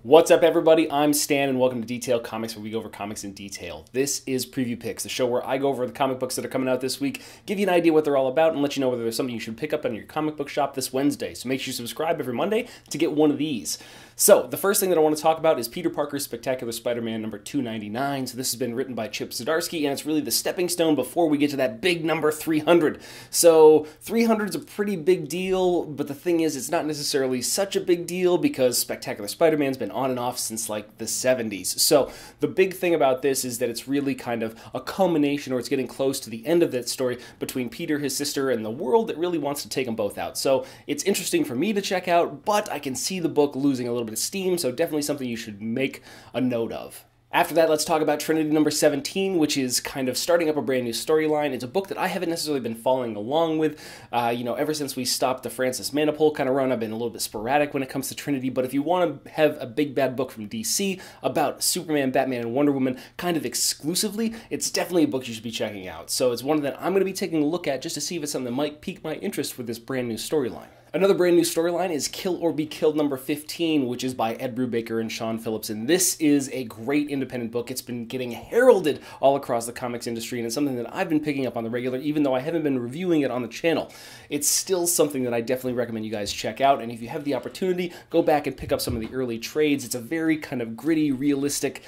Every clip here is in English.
What's up, everybody? I'm Stan, and welcome to Detail Comics, where we go over comics in detail. This is Preview Picks, the show where I go over the comic books that are coming out this week, give you an idea what they're all about, and let you know whether there's something you should pick up in your comic book shop this Wednesday. So make sure you subscribe every Monday to get one of these. So, the first thing that I want to talk about is Peter Parker's Spectacular Spider-Man number 299. So this has been written by Chip Zdarsky, and it's really the stepping stone before we get to that big number 300. So 300 is a pretty big deal, but the thing is, it's not necessarily such a big deal because Spectacular Spider-Man's been on and off since like the 70s. So the big thing about this is that it's really kind of a culmination, or it's getting close to the end of that story between Peter, his sister, and the world that really wants to take them both out. So it's interesting for me to check out, but I can see the book losing a little bit of steam, so definitely something you should make a note of. After that, let's talk about Trinity Number 17, which is kind of starting up a brand new storyline. It's a book that I haven't necessarily been following along with. Ever since we stopped the Francis Manapul kind of run, I've been a little bit sporadic when it comes to Trinity, but if you want to have a big bad book from DC about Superman, Batman, and Wonder Woman kind of exclusively, it's definitely a book you should be checking out. So it's one that I'm going to be taking a look at just to see if it's something that might pique my interest for this brand new storyline. Another brand new storyline is Kill or Be Killed number 15, which is by Ed Brubaker and Sean Phillips, and this is a great independent book. It's been getting heralded all across the comics industry, and it's something that I've been picking up on the regular, even though I haven't been reviewing it on the channel. It's still something that I definitely recommend you guys check out, and if you have the opportunity, go back and pick up some of the early trades. It's a very kind of gritty, realistic,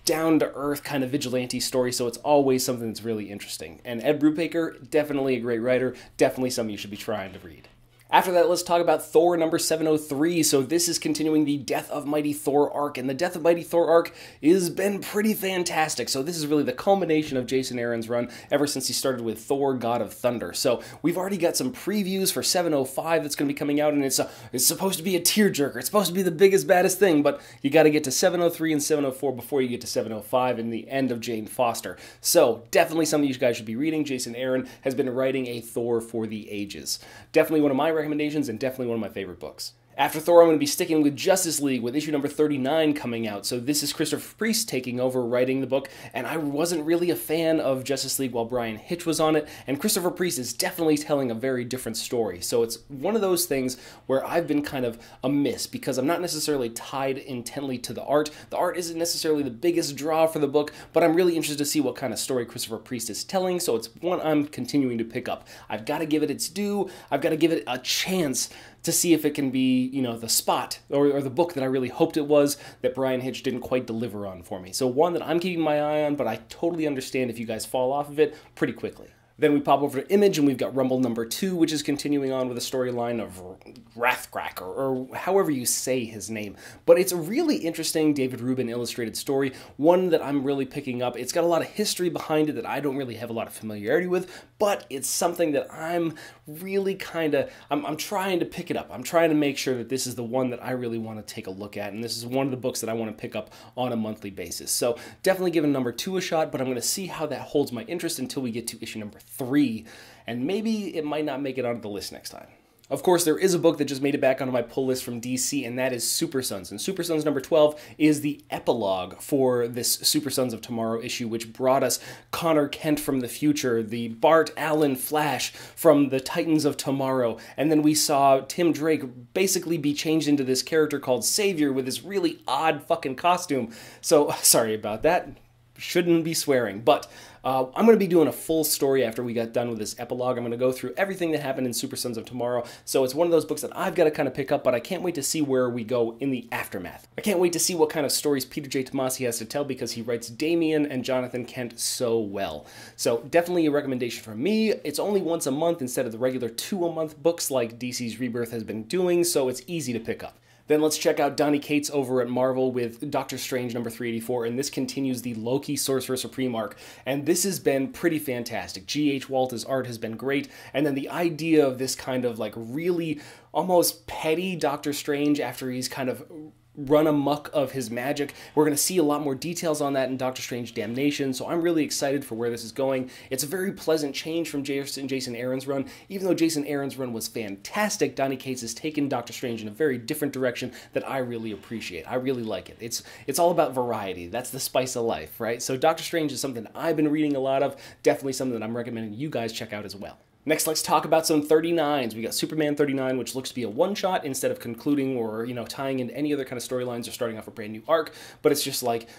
down-to-earth kind of vigilante story, so it's always something that's really interesting. And Ed Brubaker, definitely a great writer, definitely something you should be trying to read. After that, let's talk about Thor number 703. So this is continuing the Death of Mighty Thor arc, and the Death of Mighty Thor arc has been pretty fantastic. So this is really the culmination of Jason Aaron's run ever since he started with Thor, God of Thunder. So we've already got some previews for 705 that's going to be coming out, and it's supposed to be a tearjerker. It's supposed to be the biggest, baddest thing, but you got to get to 703 and 704 before you get to 705 and the end of Jane Foster. So definitely something you guys should be reading. Jason Aaron has been writing a Thor for the ages. Definitely one of my recommendations and definitely one of my favorite books. After Thor, I'm going to be sticking with Justice League with issue number 39 coming out. So this is Christopher Priest taking over writing the book, and I wasn't really a fan of Justice League while Brian Hitch was on it, and Christopher Priest is definitely telling a very different story. So it's one of those things where I've been kind of amiss because I'm not necessarily tied intently to the art. The art isn't necessarily the biggest draw for the book, but I'm really interested to see what kind of story Christopher Priest is telling, so it's one I'm continuing to pick up. I've got to give it its due. I've got to give it a chance to see if it can be, the spot or the book that I really hoped it was that Brian Hitch didn't quite deliver on for me. So one that I'm keeping my eye on, but I totally understand if you guys fall off of it pretty quickly. Then we pop over to Image, and we've got Rumble number 2, which is continuing on with a storyline of Wrathcrack, or however you say his name. But it's a really interesting David Rubin illustrated story, one that I'm really picking up. It's got a lot of history behind it that I don't really have a lot of familiarity with, but it's something that I'm really I'm trying to pick it up. I'm trying to make sure that this is the one that I really want to take a look at, and this is one of the books that I want to pick up on a monthly basis. So definitely giving number 2 a shot, but I'm going to see how that holds my interest until we get to issue number 3, and maybe it might not make it onto the list next time. Of course, there is a book that just made it back onto my pull list from DC, and that is Super Sons. And Super Sons number 12 is the epilogue for this Super Sons of Tomorrow issue, which brought us Connor Kent from the future, the Bart Allen Flash from the Titans of Tomorrow, and then we saw Tim Drake basically be changed into this character called Savior with this really odd fucking costume. So, sorry about that. Shouldn't be swearing, but I'm going to be doing a full story after we got done with this epilogue. I'm going to go through everything that happened in Super Sons of Tomorrow, so it's one of those books that I've got to kind of pick up, but I can't wait to see where we go in the aftermath. I can't wait to see what kind of stories Peter J. Tomasi has to tell because he writes Damian and Jonathan Kent so well. So definitely a recommendation from me. It's only once a month instead of the regular 2-a-month books like DC's Rebirth has been doing, so it's easy to pick up. Then let's check out Donny Cates over at Marvel with Doctor Strange number 384, and this continues the Loki Sorcerer Supreme arc, and this has been pretty fantastic. G.H. Walt's art has been great, and then the idea of this kind of like really almost petty Doctor Strange after he's kind of run amok of his magic. We're going to see a lot more details on that in Doctor Strange Damnation, so I'm really excited for where this is going. It's a very pleasant change from Jason Aaron's run. Even though Jason Aaron's run was fantastic, Donny Cates has taken Doctor Strange in a very different direction that I really appreciate. I really like it. It's all about variety. That's the spice of life, right? So Doctor Strange is something I've been reading a lot of, definitely something that I'm recommending you guys check out as well. Next, let's talk about some 39s. We got Superman 39, which looks to be a one-shot instead of concluding or, tying into any other kind of storylines or starting off a brand new arc. But it's just like,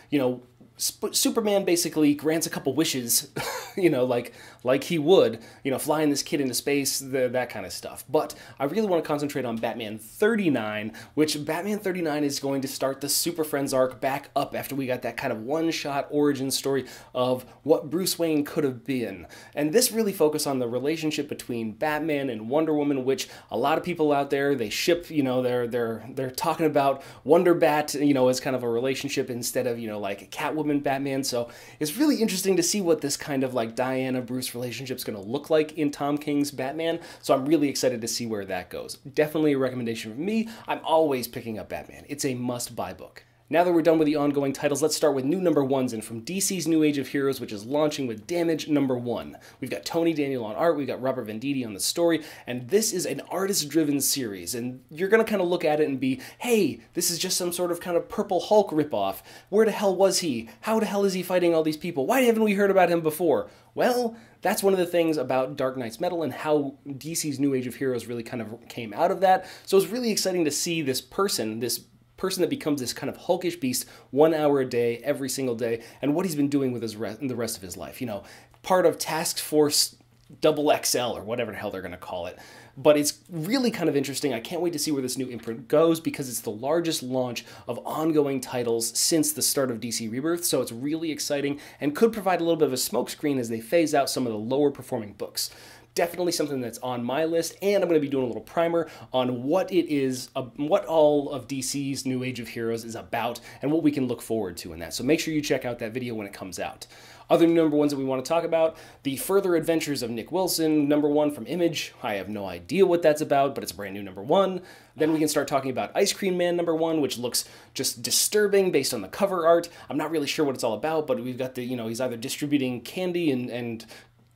Superman basically grants a couple wishes, like he would, flying this kid into space, that kind of stuff. But I really want to concentrate on Batman 39, which Batman 39 is going to start the Super Friends arc back up after we got that kind of one-shot origin story of what Bruce Wayne could have been. And this really focused on the relationship between Batman and Wonder Woman, which a lot of people out there, they ship, they're talking about Wonder Bat, as kind of a relationship instead of, like Catwoman Batman. So it's really interesting to see what this kind of like Diana Bruce relationship is going to look like in Tom King's Batman. So I'm really excited to see where that goes. Definitely a recommendation from me. I'm always picking up Batman. It's a must-buy book. Now that we're done with the ongoing titles, let's start with new number ones and from DC's New Age of Heroes, which is launching with Damage #1. We've got Tony Daniel on art, we've got Robert Venditti on the story, and this is an artist-driven series, and you're going to kind of look at it and be, hey, this is just some sort of kind of Purple Hulk ripoff. Where the hell was he? How the hell is he fighting all these people? Why haven't we heard about him before? Well, that's one of the things about Dark Knight's Metal and how DC's New Age of Heroes really kind of came out of that. So it's really exciting to see this person that becomes this kind of hulkish beast 1 hour a day, every single day, and what he's been doing with the rest of his life. Part of Task Force XXL, or whatever the hell they're going to call it. But it's really kind of interesting. I can't wait to see where this new imprint goes because it's the largest launch of ongoing titles since the start of DC Rebirth, so it's really exciting and could provide a little bit of a smokescreen as they phase out some of the lower performing books. Definitely something that's on my list, and I'm going to be doing a little primer on what it is, what all of DC's New Age of Heroes is about, and what we can look forward to in that. So make sure you check out that video when it comes out. Other number ones that we want to talk about, The Further Adventures of Nick Wilson, #1 from Image. I have no idea what that's about, but it's a brand new #1. Then we can start talking about Ice Cream Man #1, which looks just disturbing based on the cover art. I'm not really sure what it's all about, but we've got he's either distributing candy and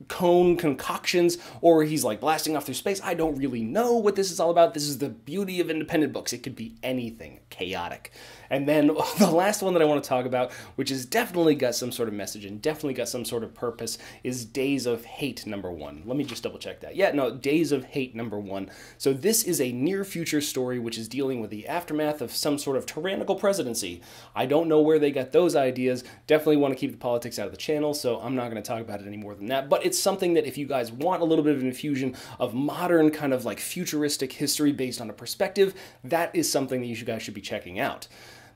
cone concoctions, or he's like blasting off through space. I don't really know what this is all about. This is the beauty of independent books. It could be anything chaotic. And then the last one that I want to talk about, which has definitely got some sort of message and definitely got some sort of purpose, is Days of Hate #1. Let me just double check that. Yeah, no, Days of Hate #1. So this is a near future story which is dealing with the aftermath of some sort of tyrannical presidency. I don't know where they got those ideas. Definitely want to keep the politics out of the channel, so I'm not going to talk about it any more than that. But it's something that if you guys want a little bit of an infusion of modern kind of like futuristic history based on a perspective, that is something that you guys should be checking out.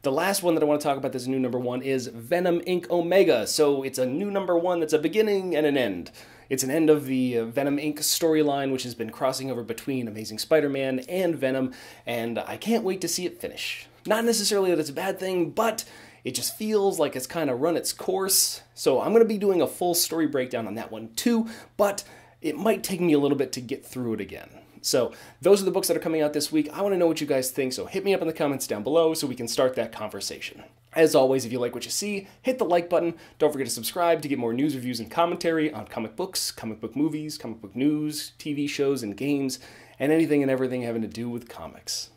The last one that I want to talk about, this new #1, is Venom Inc Omega. So it's a new #1 that's a beginning and an end. It's an end of the Venom Inc storyline, which has been crossing over between Amazing Spider-Man and Venom, and I can't wait to see it finish. Not necessarily that it's a bad thing, but it just feels like it's kind of run its course. So I'm going to be doing a full story breakdown on that one too, but it might take me a little bit to get through it again. So those are the books that are coming out this week. I want to know what you guys think, so hit me up in the comments down below so we can start that conversation. As always, if you like what you see, hit the like button. Don't forget to subscribe to get more news, reviews, and commentary on comic books, comic book movies, comic book news, TV shows, and games, and anything and everything having to do with comics.